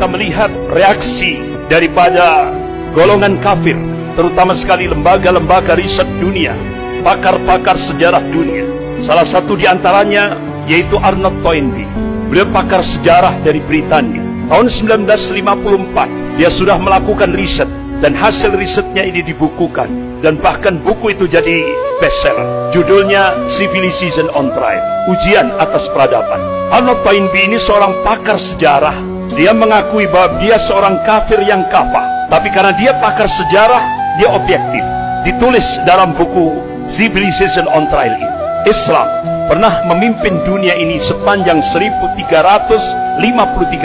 kita melihat reaksi daripada golongan kafir, terutama sekali lembaga-lembaga riset dunia, pakar-pakar sejarah dunia. Salah satu di antaranya yaitu Arnold Toynbee. Beliau pakar sejarah dari Britania. Tahun 1954 dia sudah melakukan riset, dan hasil risetnya ini dibukukan, dan bahkan buku itu jadi bestseller. Judulnya Civilization on Trial, ujian atas peradaban. Arnold Toynbee ini seorang pakar sejarah. Dia mengakui bahwa dia seorang kafir yang kafah, tapi karena dia pakar sejarah, dia objektif. Ditulis dalam buku Civilization on Trial ini, Islam pernah memimpin dunia ini sepanjang 1353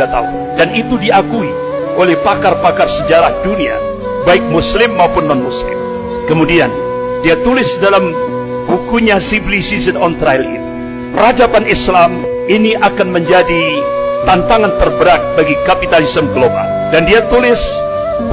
tahun, dan itu diakui oleh pakar-pakar sejarah dunia, baik muslim maupun non-muslim. Kemudian dia tulis dalam bukunya Civilization on Trial ini, peradaban Islam ini akan menjadi tantangan terberat bagi kapitalisme global. Dan dia tulis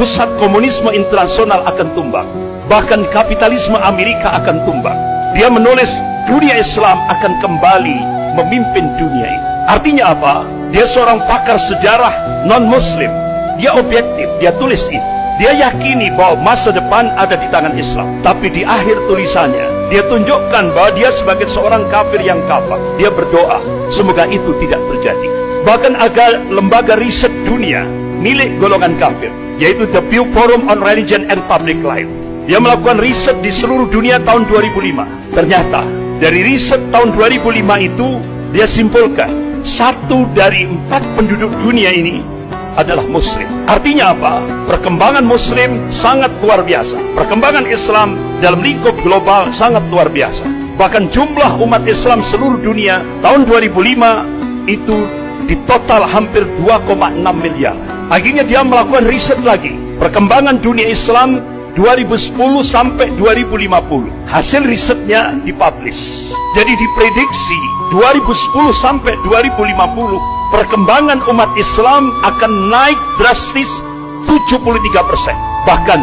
pusat komunisme internasional akan tumbang, bahkan kapitalisme Amerika akan tumbang. Dia menulis dunia Islam akan kembali memimpin dunia ini. Artinya apa? Dia seorang pakar sejarah non-muslim. Dia objektif, dia tulis itu. Dia yakini bahwa masa depan ada di tangan Islam. Tapi di akhir tulisannya, dia tunjukkan bahwa dia sebagai seorang kafir yang kafir. Dia berdoa, semoga itu tidak terjadi. Bahkan agar lembaga riset dunia milik golongan kafir, yaitu The Pew Forum on Religion and Public Life, dia melakukan riset di seluruh dunia tahun 2005. Ternyata dari riset tahun 2005 itu, dia simpulkan 1 dari 4 penduduk dunia ini adalah muslim. Artinya apa? Perkembangan muslim sangat luar biasa. Perkembangan Islam dalam lingkup global sangat luar biasa. Bahkan jumlah umat Islam seluruh dunia tahun 2005 itu di total hampir 2,6 miliar. Akhirnya dia melakukan riset lagi, perkembangan dunia Islam 2010 sampai 2050. Hasil risetnya dipublish. Jadi diprediksi 2010 sampai 2050 perkembangan umat Islam akan naik drastis 73%. Bahkan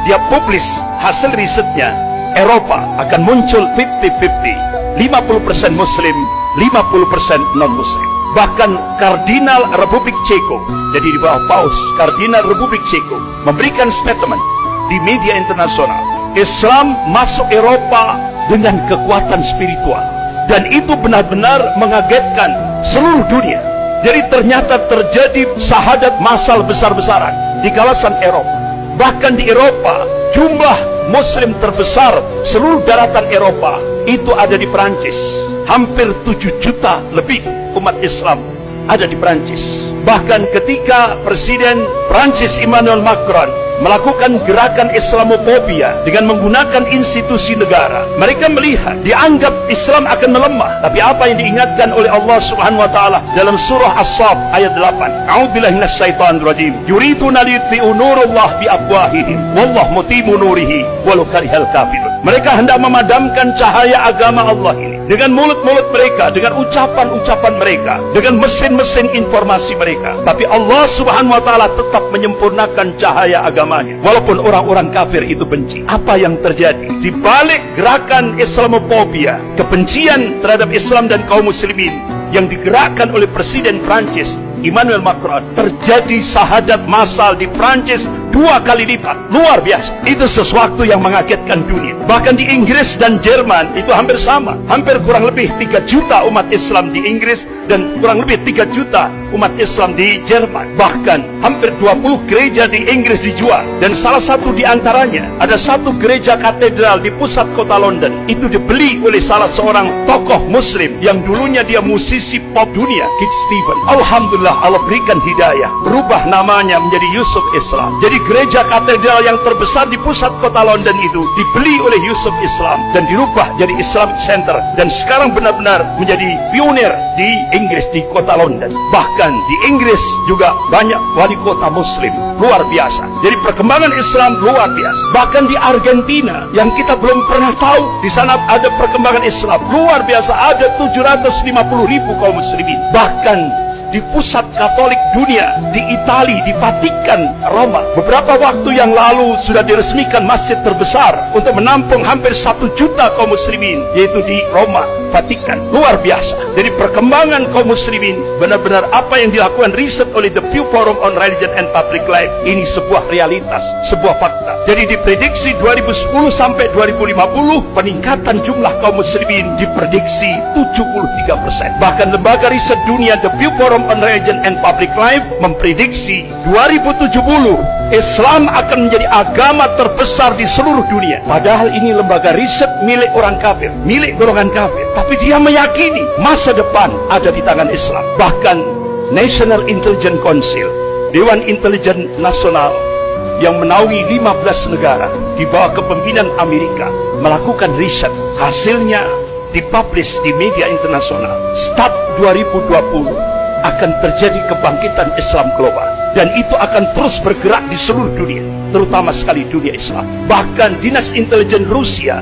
dia publish hasil risetnya, Eropa akan muncul 50-50, 50% Muslim, 50% non-Muslim. Bahkan Kardinal Republik Ceko, jadi di bawah Paus, Kardinal Republik Ceko memberikan statement di media internasional, Islam masuk Eropa dengan kekuatan spiritual, dan itu benar-benar mengagetkan seluruh dunia. Jadi ternyata terjadi syahadat massal besar-besaran di kawasan Eropa. Bahkan di Eropa, jumlah muslim terbesar seluruh daratan Eropa itu ada di Perancis. Hampir 7 juta lebih umat Islam ada di Perancis. Bahkan ketika Presiden Perancis Emmanuel Macron melakukan gerakan Islamofobia dengan menggunakan institusi negara, mereka melihat, dianggap Islam akan melemah. Tapi apa yang diingatkan oleh Allah Subhanahu wa taala dalam surah As-Saff ayat 8, A'udzubillahi minasyaitonir rajim, yuriduna liyutfi'u nurallah biafwahihim wallahu mutimmu nurihi walau karihal kafirun. Mereka hendak memadamkan cahaya agama Allah ini dengan mulut-mulut mereka, dengan ucapan-ucapan mereka, dengan mesin-mesin informasi mereka. Tapi Allah Subhanahu wa taala tetap menyempurnakan cahaya agamanya, walaupun orang-orang kafir itu benci. Apa yang terjadi di balik gerakan Islamofobia, kebencian terhadap Islam dan kaum muslimin yang digerakkan oleh Presiden Prancis Emmanuel Macron? Terjadi syahadat massal di Prancis 2 kali lipat. Luar biasa. Itu sesuatu yang mengagetkan dunia. Bahkan di Inggris dan Jerman itu hampir sama. Hampir kurang lebih 3 juta umat Islam di Inggris dan kurang lebih 3 juta umat Islam di Jerman. Bahkan hampir 20 gereja di Inggris dijual. Dan salah satu di antaranya, ada satu gereja katedral di pusat kota London. Itu dibeli oleh salah seorang tokoh muslim yang dulunya dia musisi pop dunia, Kit Stevens. Alhamdulillah, Allah berikan hidayah, berubah namanya menjadi Yusuf Islam. Jadi gereja katedral yang terbesar di pusat kota London itu dibeli oleh Yusuf Islam dan dirubah jadi Islamic Center, dan sekarang benar-benar menjadi pionir di Inggris, di kota London. Bahkan di Inggris juga banyak wali kota muslim. Luar biasa. Jadi perkembangan Islam luar biasa. Bahkan di Argentina yang kita belum pernah tahu, di sana ada perkembangan Islam luar biasa. Ada 750.000 kaum muslimin. Bahkan di pusat Katolik dunia, di Italia, di Vatikan, Roma. Beberapa waktu yang lalu sudah diresmikan masjid terbesar untuk menampung hampir 1 juta kaum muslimin, yaitu di Roma, Vatikan. Luar biasa. Jadi perkembangan kaum muslimin, benar-benar apa yang dilakukan riset oleh The Pew Forum on Religion and Public Life, ini sebuah realitas, sebuah fakta. Jadi diprediksi 2010 sampai 2050 peningkatan jumlah kaum muslimin diprediksi 73%. Bahkan lembaga riset dunia The Pew Forum on Religion and Public Life memprediksi 2070 Islam akan menjadi agama terbesar di seluruh dunia. Padahal ini lembaga riset milik orang kafir, milik golongan kafir. Tapi dia meyakini masa depan ada di tangan Islam. Bahkan National Intelligence Council, Dewan Intelijen Nasional yang menaungi 15 negara di bawah kepemimpinan Amerika, melakukan riset. Hasilnya dipublish di media internasional. Start 2020 akan terjadi kebangkitan Islam global, dan itu akan terus bergerak di seluruh dunia, terutama sekali dunia Islam. Bahkan Dinas Intelijen Rusia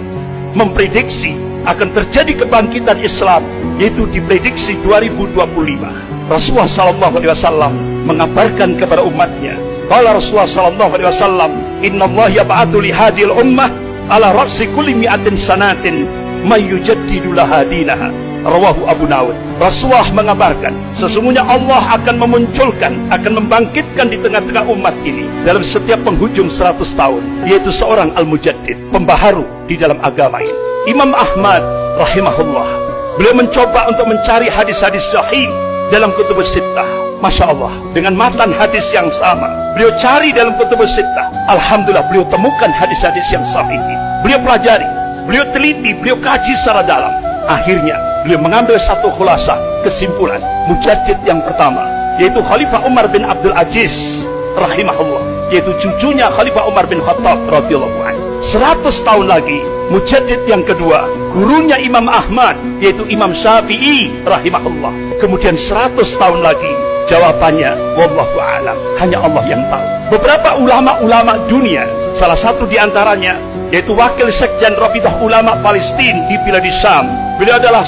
memprediksi akan terjadi kebangkitan Islam, yaitu diprediksi 2025. Rasulullah SAW mengabarkan kepada umatnya, qala Rasulullah SAW, innallaha yab'atsu li hadhil ummah ala ra'si kulli mi'atin sanatin may yujaddidu laha dinaha. Rawahu Abu Dawud. Rasulullah mengabarkan, sesungguhnya Allah akan memunculkan, akan membangkitkan di tengah-tengah umat ini dalam setiap penghujung 100 tahun, yaitu seorang al-mujaddid, pembaharu di dalam agama ini. Imam Ahmad rahimahullah, beliau mencoba untuk mencari hadis-hadis sahih dalam kutubus sittah. Masya Allah, dengan matan hadis yang sama beliau cari dalam kutubus sittah. Alhamdulillah, beliau temukan hadis-hadis yang sahih. Beliau pelajari, beliau teliti, beliau kaji secara dalam. Akhirnya beliau mengambil satu khulasah, kesimpulan. Mujaddid yang pertama, yaitu Khalifah Umar bin Abdul Aziz rahimahullah, yaitu cucunya Khalifah Umar bin Khattab radhiyallahu anhu. 100 tahun lagi, mujaddid yang kedua, gurunya Imam Ahmad, yaitu Imam Syafi'i rahimahullah. Kemudian 100 tahun lagi, jawabannya wallahu a'lam, hanya Allah yang tahu. Beberapa ulama-ulama dunia, salah satu diantaranya yaitu wakil sekjen Rabidah Ulama Palestina di Bilad Syam, beliau adalah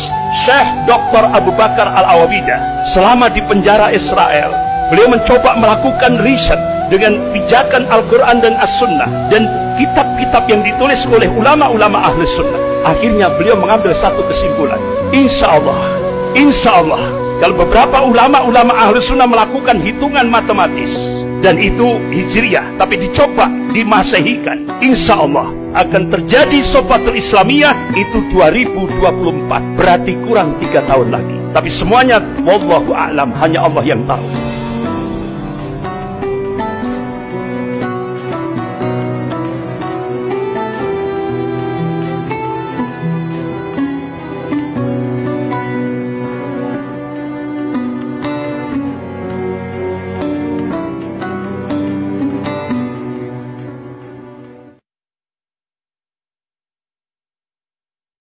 Syekh Dr. Abu Bakar Al-Awabidah. Selama di penjara Israel, beliau mencoba melakukan riset dengan pijakan Al-Quran dan As-Sunnah dan kitab-kitab yang ditulis oleh ulama-ulama ahli sunnah. Akhirnya beliau mengambil satu kesimpulan, insya Allah kalau beberapa ulama-ulama ahli sunnah melakukan hitungan matematis, dan itu hijriyah, tapi dicoba dimasehikan, insya Allah akan terjadi Sofatul Islamiyah itu 2024, berarti kurang 3 tahun lagi. Tapi semuanya wallahu a'lam, hanya Allah yang tahu.